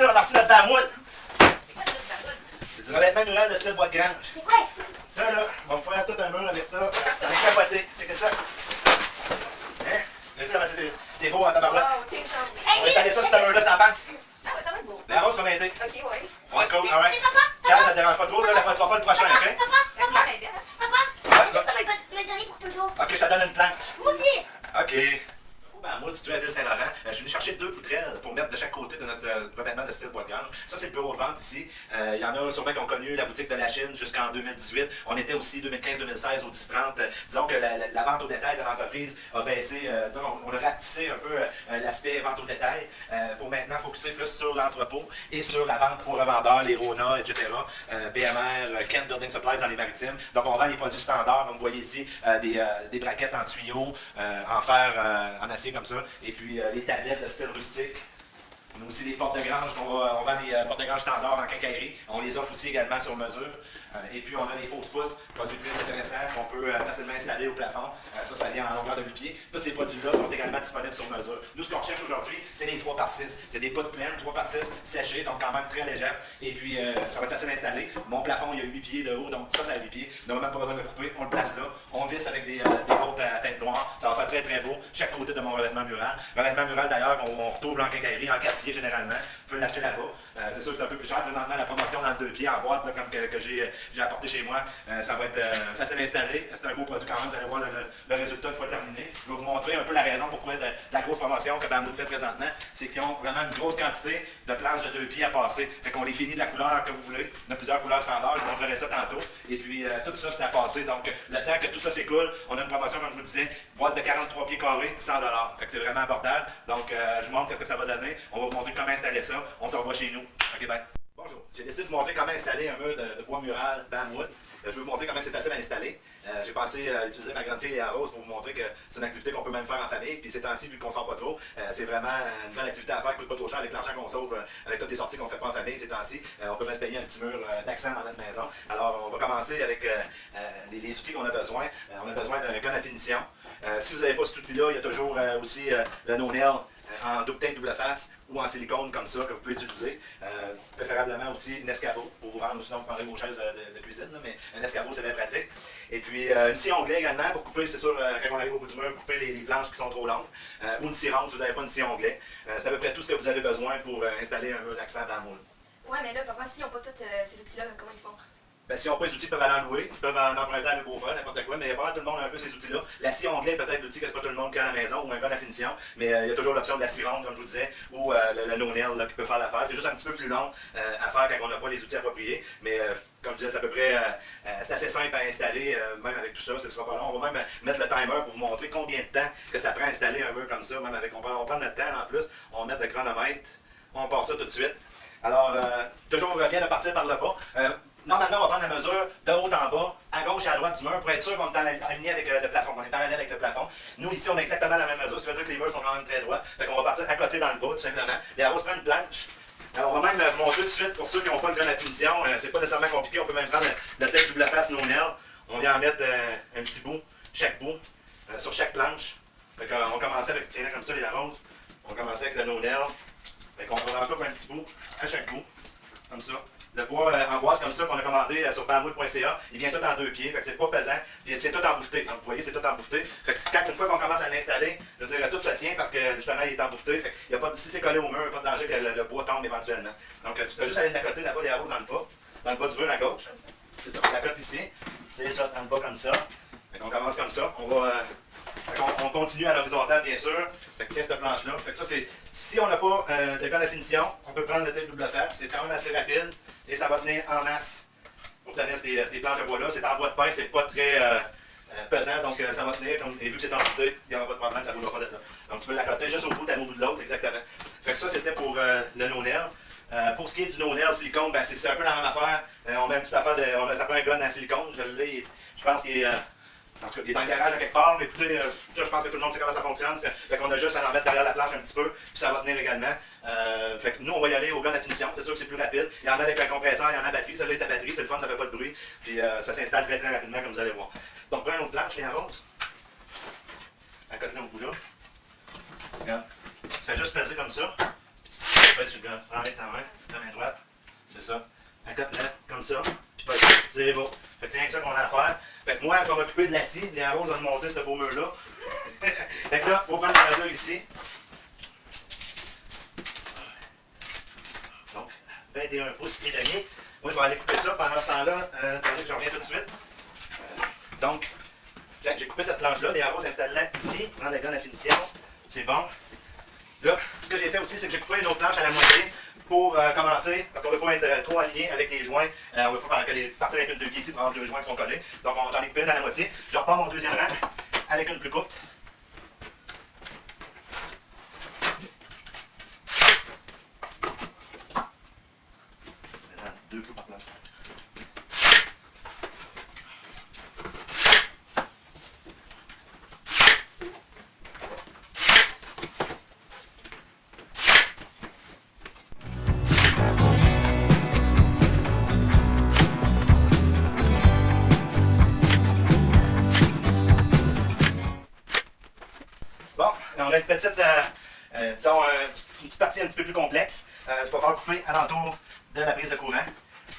ça, on a reçu notre bamoule. C'est quoi ça, ça? C'est du revêtement mural de style bois de grange. C'est quoi? Ça, là, on va faire tout un mur avec ça. Avec capoté. Checkez ça. Hein? Regardez ça, c'est beau en tabarouette. Wow, tiens, change. On va installer ça sur ce mur-là, ça en banque. Ah ouais, ça va être beau. La rose, ça va m'aider. Ok, ouais. Ouais, cool, alright. Charles, ça te dérange pas trop, là, la fois, tu vas faire le prochain, ok? Ok, ben, bien. Ouais, là. Tu peux me donner pour toujours. Ok, je te donne une planche. Moi aussi. Ok. Ben, moi, tu es à Ville-Saint-Laurent. Je suis venu chercher 2 poutrelles pour mettre de chaque côté de notre revêtement de style bois de grange. Ça, c'est le bureau de vente ici. Il y en a sûrement qui ont connu la boutique de la Chine jusqu'en 2018. On était aussi 2015-2016 au 10-30. Disons que la vente au détail de l'entreprise a baissé. On a rapetissé un peu l'aspect vente au détail pour maintenant focuser plus sur l'entrepôt et sur la vente aux revendeurs, les Rona, etc. BMR, Kent Building Supplies dans les maritimes. Donc, on vend les produits standards. Donc, vous voyez ici des braquettes en tuyau, en fer, en acier comme ça. Et puis les tablettes de style rustique. On a aussi des portes de grange. On vend des portes de grange standards en quincaillerie. On les offre aussi également sur mesure. Et puis on a des fausses poutres, produits très intéressants qu'on peut facilement installer au plafond. Ça vient en longueur de 8 pieds. Tous ces produits-là sont également disponibles sur mesure. Nous, ce qu'on recherche aujourd'hui, c'est les 3x6. C'est des poutres pleines, 3x6, séchées, donc quand même très légères. Et puis ça va être facile à installer. Mon plafond, il y a 8 pieds de haut, donc ça, c'est à 8 pieds. On n'a même pas besoin de le couper. On le place là. On visse avec des poutres à tête noire. Ça va faire très très beau. Chaque côté de mon revêtement mural. Revêtement mural, d'ailleurs, on retrouve en quincaillerie en 4 pieds généralement. Vous pouvez l'acheter là-bas. C'est sûr que c'est un peu plus cher présentement la promotion dans le 2 pieds en boîte, là, comme que j'ai apporté chez moi. Ça va être facile à installer. C'est un beau produit quand même. Vous allez voir le résultat une fois terminé. Je vais vous montrer un peu la raison pourquoi de la grosse promotion que Bamboo fait présentement. C'est qu'ils ont vraiment une grosse quantité de planches de 2 pieds à passer. Fait qu'on les finit de la couleur que vous voulez. On a plusieurs couleurs standards. Je vous montrerai ça tantôt. Et puis tout ça, c'est à passer. Donc le temps que tout ça s'écoule, on a une promotion, comme je vous disais, boîte de 43 pieds carrés, 100 $. Fait que c'est vraiment abordable. Donc je vous montre ce que ça va donner. On va vous montrer comment installer ça. On s'en va chez nous. OK, bye. Bonjour, j'ai décidé de vous montrer comment installer un mur de bois mural Bambwood. Je vais vous montrer comment c'est facile à installer. J'ai pensé utiliser ma grande fille Léa Rose pour vous montrer que c'est une activité qu'on peut même faire en famille. Puis ces temps-ci, vu qu'on sort pas trop, c'est vraiment une bonne activité à faire qui coûte pas trop cher avec l'argent qu'on sauve avec toutes les sorties qu'on fait pas en famille ces temps-ci. On peut même se payer un petit mur d'accent dans notre maison. Alors on va commencer avec les outils qu'on a besoin. On a besoin d'un gun à finition. Si vous n'avez pas cet outil-là, il y a toujours aussi le no-nail en duct tape double face ou en silicone comme ça que vous pouvez utiliser. Préférablement aussi une escabeau pour vous rendre, sinon vous prendrez vos chaises de cuisine, là, mais un escabeau c'est bien pratique. Et puis une scie onglet également pour couper, c'est sûr, quand on arrive au bout du mur, couper les planches qui sont trop longues. Ou une scie ronde si vous n'avez pas une scie onglet. C'est à peu près tout ce que vous avez besoin pour installer un mur d'accent dans le moule. Ouais, mais là, papa, s'ils n'ont pas tous ces outils-là, comment ils font? Ben, s'ils n'ont pas les outils, ils peuvent aller en louer, ils peuvent en emprunter à mes beaux-frères, n'importe quoi, mais il y a pas tout le monde a un peu ces outils-là. La scie onglet peut-être l'outil que c'est pas tout le monde qui a à la maison, ou un gun à finition, mais il y a toujours l'option de la scie ronde, comme je vous disais, ou le no-nail qui peut faire l'affaire. C'est juste un petit peu plus long à faire quand on n'a pas les outils appropriés, mais comme je disais, c'est à peu près, c'est assez simple à installer, même avec tout ça, ce sera pas long. On va même mettre le timer pour vous montrer combien de temps que ça prend à installer un mur comme ça, même avec, on prend notre temps en plus, on va mettre le chronomètre, on part ça tout de suite. Alors, toujours bien de partir par le bas. Normalement, on va prendre la mesure de haut en bas, à gauche et à droite du mur, pour être sûr qu'on est aligné avec le plafond, qu'on est parallèle avec le plafond. Nous, ici, on a exactement la même mesure, ce qui veut dire que les murs sont quand même très droits. Fait qu'on va partir à côté dans le bas, tout simplement. Et on va se prendre une planche. Alors, on va même vous montrer tout de suite, pour ceux qui n'ont pas le gun à finition, c'est pas nécessairement compliqué, on peut même prendre la tête double face no-nail. On vient en mettre un petit bout, chaque bout, sur chaque planche. Fait qu'on va commencer avec, tiens, comme ça, les roses. On va commencer avec le no-nail. Fait qu'on va en couper un petit bout à chaque bout, comme ça. Le bois en boîte comme ça qu'on a commandé sur bambwood.ca, il vient tout en 2 pieds, fait que c'est pas pesant, puis c'est tout embouffeté. Donc vous voyez, c'est tout embouffeté. Fait que une fois qu'on commence à l'installer, je veux dire, tout se tient parce que justement il est embouffeté. Fait qu'il y a pas, si c'est collé au mur, il n'y a pas de danger que le bois tombe éventuellement. Donc tu peux juste aller de la côté là-bas, les roses dans le bas du mur à gauche. C'est ça, la cote ici. C'est ça, dans le bas comme ça. Fait qu'on commence comme ça. On continue à l'horizontale, bien sûr. Fait que tiens cette planche-là. Fait que ça, c'est. Si on n'a pas de gun à finition, on peut prendre le tape double face. C'est quand même assez rapide et ça va tenir en masse pour tenir ces planches de bois-là. C'est en bois de pin, c'est pas très pesant, donc ça va tenir. Et vu que c'est embouté, il n'y aura pas de problème, ça ne bougera pas de là. Donc tu peux l'accoter juste au bout d'un bout de l'autre, exactement. Fait que ça, c'était pour le no-nail. Pour ce qui est du no-nail silicone, ben, c'est un peu la même affaire. On met une petite affaire ça prend un gun à silicone. Je pense qu'il est. En tout cas, il est dans le garage à quelque part, mais écoutez, ça, je pense que tout le monde sait comment ça fonctionne. Fait qu'on a juste à en mettre derrière la planche un petit peu, puis ça va tenir également. Fait que nous, on va y aller au gun à finition, c'est sûr que c'est plus rapide. Il y en a avec un compresseur, il y en a à batterie. Celui-là est à batterie, c'est le fun, ça fait pas de bruit. Puis ça s'installe très très rapidement, comme vous allez voir. Donc, prends une autre planche, les rose. À côté de bout là. Regarde. Tu fais juste peser comme ça. Puis Pèse sur le gars. Enlève ta main droite. C'est ça. Accote-la comme ça. Puis pas c'est beau. Fait que c'est rien que ça qu'on a à faire. Fait que moi, je vais m'occuper de l'acier. Les arroses vont monter ce beau mur-là. Fait que là, il faut prendre la mesure ici. Donc, 21 pouces et demi. Moi, je vais aller couper ça pendant ce temps-là. Attendez que je reviens tout de suite. Donc, tiens, j'ai coupé cette planche-là. Les arroses, installe-la ici. Prends la gonne à finition. C'est bon. Là, ce que j'ai fait aussi, c'est que j'ai coupé une autre planche à la moitié pour commencer, parce qu'on ne veut pas être trop aligné avec les joints. On ne veut pas partir avec une deux pieds ici pour avoir deux joints qui sont collés. Donc, j'en ai coupé une à la moitié. Je repars mon deuxième rang avec une plus courte. Maintenant, deux clous par planche. On a une petite, une petite partie un petit peu plus complexe. Il va falloir couper alentour de la prise de courant.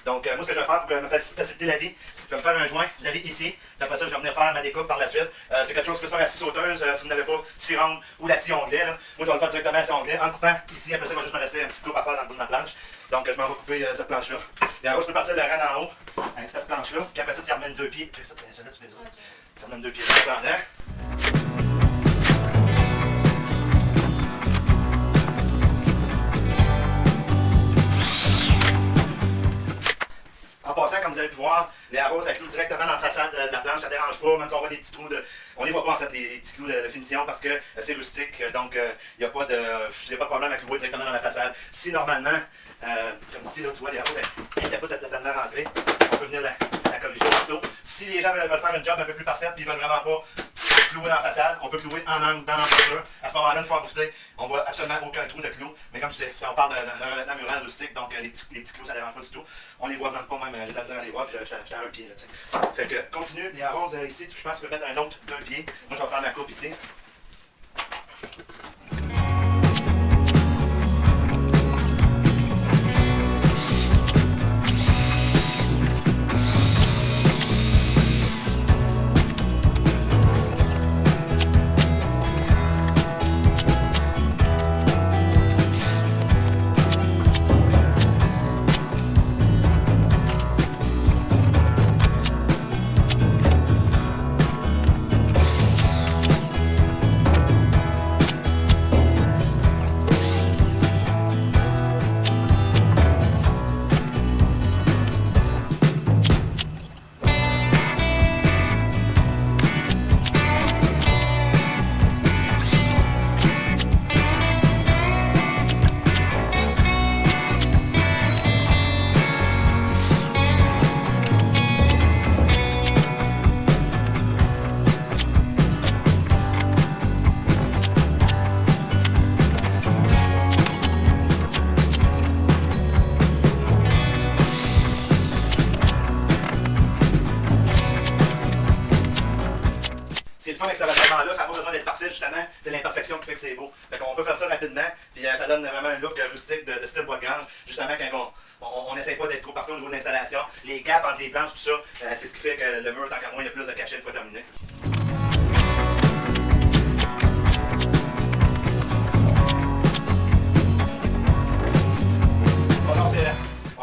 Donc, moi, ce que je vais faire pour me faciliter la vie, je vais me faire un joint, vous avez ici. Après ça, je vais venir faire ma découpe par la suite. C'est quelque chose qui peut se faire à scie sauteuse, si vous n'avez pas scie ronde ou la scie onglet. Là. Moi, je vais le faire directement à scie onglet. En coupant ici, après ça, il va juste me rester un petit coupe à faire dans le bout de ma planche. Donc, je m'en vais couper cette planche-là. Et alors, je peux partir le rang en haut avec cette planche-là. Puis après ça, tu ramènes deux pieds. Fais ça, tu ramènes deux pieds dedans. En passant, comme vous avez pu voir, les arroses, ça cloue directement dans la façade de la planche, ça ne dérange pas, même si on voit des petits trous de... On les voit pas en fait, les petits clous de finition, parce que c'est rustique, donc il n'y a pas de problème à clouer directement dans la façade. Si normalement, comme ici, là, tu vois, les arroses, elles n'étaient pas totalement rentrées, on peut venir la corriger plutôt. Si les gens veulent faire une job un peu plus parfaite, puis ils veulent vraiment pas clouer dans la façade, on peut clouer en angle dans l'entreprise. À ce moment-là, une fois routé, on voit absolument aucun trou de clou. Mais comme je disais, on parle d'un revêtement mural rustique, donc les petits clous, ça ne dérange pas du tout. On les voit même pas, même j'ai de la misère à les voir, puis j'étais à un pied. Là, fait que continue, les arroses ici, je pense que je peux mettre un autre deux pieds. Moi, je vais faire ma coupe ici. Avec ce revêtement-là, ça n'a pas besoin d'être parfait, justement, c'est l'imperfection qui fait que c'est beau. Fait qu'on peut faire ça rapidement, puis ça donne vraiment un look rustique de style bois de grange, justement quand on n'essaie pas d'être trop parfait au niveau de l'installation. Les gaps entre les planches, tout ça, c'est ce qui fait que le mur, tant qu'à moi, il y a plus de cachet une fois terminé.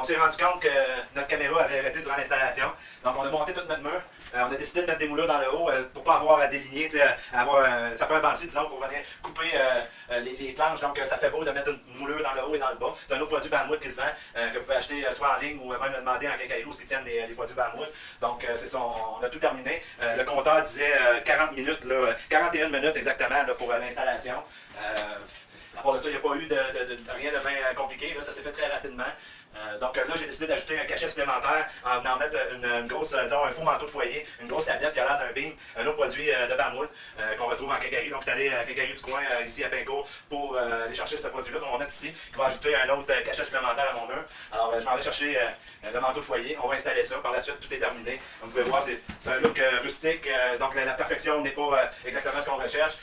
On s'est rendu compte que notre caméra avait arrêté durant l'installation. Donc on a monté tout notre mur. On a décidé de mettre des moulures dans le haut pour ne pas avoir à déligner, ça peut un bandit, disons, pour venir couper les planches. Donc ça fait beau de mettre une moulure dans le haut et dans le bas. C'est un autre produit Bamwood qui se vend, que vous pouvez acheter soit en ligne ou même demander en quincaillerie où ils tiennent les produits Bamwood. Donc c'est ça, on a tout terminé. Le compteur disait 40 minutes, là, 41 minutes exactement là, pour l'installation. À part de ça, il n'y a pas eu rien de bien compliqué, là, ça s'est fait très rapidement. Donc là, j'ai décidé d'ajouter un cachet supplémentaire en venant mettre une grosse, disons, un faux manteau de foyer, une grosse tablette qui a l'air d'un beam, un autre produit de Bamwood qu'on retrouve en quincaillerie. Donc je suis allé à la quincaillerie du coin ici à Pincourt pour aller chercher ce produit-là qu'on va mettre ici, qui va ajouter un autre cachet supplémentaire à mon mur. Alors je m'en vais chercher le manteau de foyer, on va installer ça, par la suite tout est terminé. Comme vous pouvez voir, c'est un look rustique, donc la perfection n'est pas exactement ce qu'on recherche,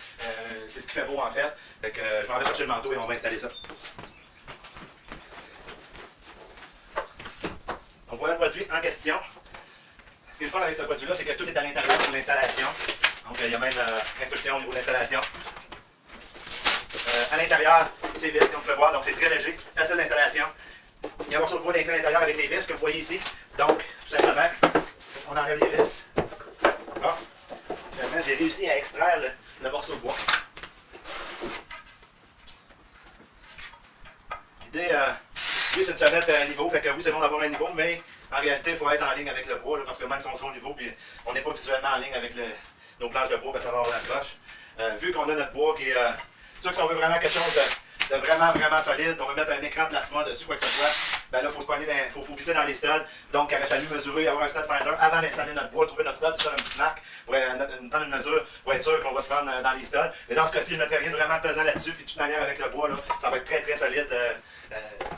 c'est ce qui fait beau en fait. Fait que je m'en vais chercher le manteau et on va installer ça. voilà le produit en question. Ce qui est le fun avec ce produit-là, c'est que tout est à l'intérieur de l'installation. Donc, il y a même instruction au niveau de l'installation. À l'intérieur, c'est vide, comme vous pouvez voir, donc c'est très léger, facile d'installation. Il y a un morceau de bois d'inclus à l'intérieur avec les vis que vous voyez ici. Donc, tout simplement, on enlève les vis. Bon, finalement, j'ai réussi à extraire le morceau de bois. L'idée, c'est de se mettre à niveau, fait que oui, c'est bon d'avoir un niveau, mais en réalité, il faut être en ligne avec le bois, là, parce que même si on sera au niveau, puis on n'est pas visuellement en ligne avec nos planches de bois, ben, ça va avoir l'accroche. Vu qu'on a notre bois qui est... sûr que si on veut vraiment quelque chose de vraiment solide, on veut mettre un écran plasma dessus, quoi que ce soit, ben là, il faut visser dans les studs. Donc, il aurait fallu mesurer, avoir un stud finder avant d'installer notre bois, trouver notre stud, faire un petit marque, pour prendre une mesure pour être sûr qu'on va se prendre dans les studs. Mais dans ce cas-ci, je ne mettrai rien de vraiment pesant là-dessus, puis de toute manière, avec le bois, là, ça va être très solide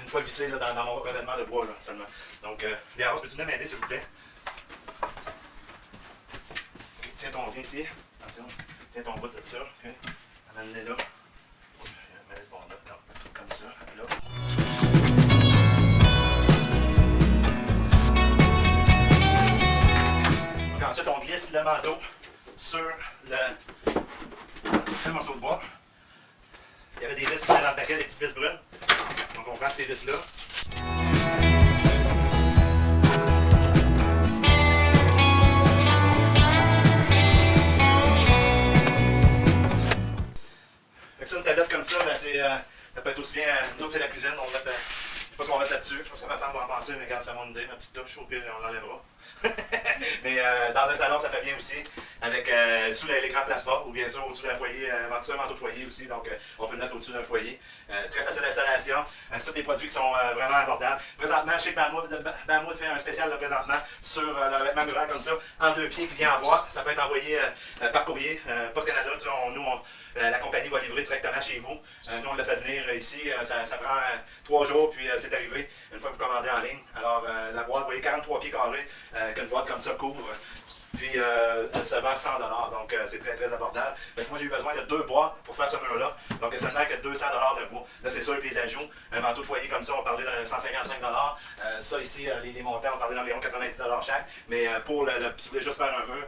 une fois vissé là, dans mon revêtement de bois là, seulement. Donc, Léa Rose, peux-tu venir m'aider, s'il vous plaît? Okay, tiens ton bien ici. Attention. Tiens ton bout de ça. Okay. Amène-le là. Mets ce bord-là. Comme ça. Là. Donc, ensuite, on glisse le manteau sur le morceau de bois. Il y avait des vis qui étaient dans le paquet, des petites vis brunes. Donc, on prend ces vis-là. Fait que ça, une tablette comme ça, ben ça peut être aussi bien. Nous autres, c'est la cuisine. On va mettre, je sais pas ce qu'on va mettre là-dessus. Je pense que ma femme va en penser, mais regarde, c'est mon idée. Ma petite touche, au pire, on l'enlèvera. Mais dans un salon, ça fait bien aussi, avec sous l'écran plasma, ou bien sûr au-dessus d'un foyer, un manteau de foyer aussi, donc on peut le mettre au-dessus d'un foyer. Très facile d'installation, c'est tous des produits qui sont vraiment abordables. Présentement, je sais que Bamwood fait un spécial là, présentement sur le revêtement muraire comme ça, en 2 pieds qui vient en boîte. Ça peut être envoyé par courrier, Post Canada, la compagnie va livrer directement chez vous. Nous, on l'a fait venir ici, ça prend 3 jours, puis c'est arrivé une fois que vous commandez en ligne. Alors, la boîte, vous voyez, 43 pieds carrés, qu'une boîte comme ça couvre. Puis, elle se vend 100 $, donc c'est très abordable. Donc, moi, j'ai eu besoin de 2 boîtes pour faire ce mur-là. Donc, seulement que 200 $ de bois. Là, c'est sûr que les ajouts, un manteau de foyer comme ça, on parlait de 155 $. Ça, ici, les montants, on parlait d'environ 90 $ chaque. Mais pour si vous voulez juste faire un mur,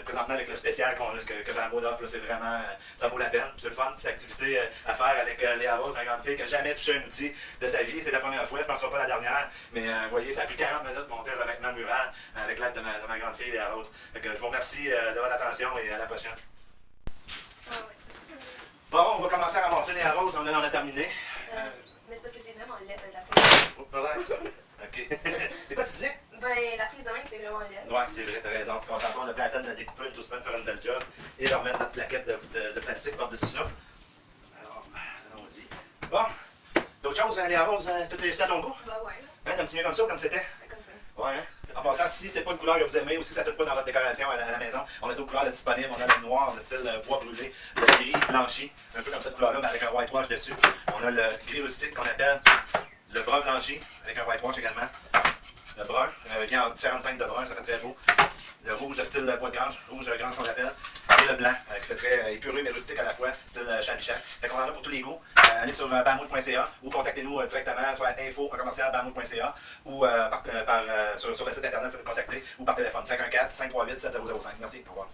présentement, avec le spécial que Bamwood offre, c'est vraiment, ça vaut la peine. C'est le fun, petite activité à faire avec Léa Rose, ma grande fille, qui n'a jamais touché un outil de sa vie. C'est la première fois, je ne pense pas la dernière. Mais vous voyez, ça a pris 40 minutes de monter le revêtement mural avec l'aide de ma grande fille, Léa Rose. Fait que je vous remercie de votre attention et à la prochaine. Bon, on va commencer à ramasser les arroses. On a terminé. Mais c'est parce que c'est vraiment laid la prise. Oh, pardon. OK. C'est quoi tu disais? Ben, la prise de même, c'est vraiment laid. Ouais, c'est vrai, t'as raison. Tu comprends pas, on a pris la peine de la découper une douce semaine, faire une belle job et de remettre notre plaquette de plastique par-dessus ça. Alors, allons-y. Bon, d'autres choses, les arroses, tout est à ton goût? Bah ouais. Hein, t'aimes-tu mieux comme ça ou comme c'était? Comme ça. Ouais, hein? En passant, si c'est pas une couleur que vous aimez ou si ça ne fait pas dans votre décoration à la maison, on a d'autres couleurs disponibles. On a le noir, le style bois brûlé, le gris blanchi, un peu comme cette couleur-là, mais avec un whitewash dessus. On a le gris rustique qu'on appelle le brun blanchi, avec un whitewash également. Le brun, vient en différentes teintes de brun, ça fait très beau. Le rouge de style bois de grange, rouge grange qu'on appelle. Et le blanc, qui fait très épuré mais rustique à la fois, style chabichak. Fait qu'on en a pour tous les goûts. Allez sur bamwood.ca ou contactez-nous directement, soit à info@bamwood.ca ou sur le site internet, vous pouvez nous contacter ou par téléphone 514-538-7005. Merci, au revoir.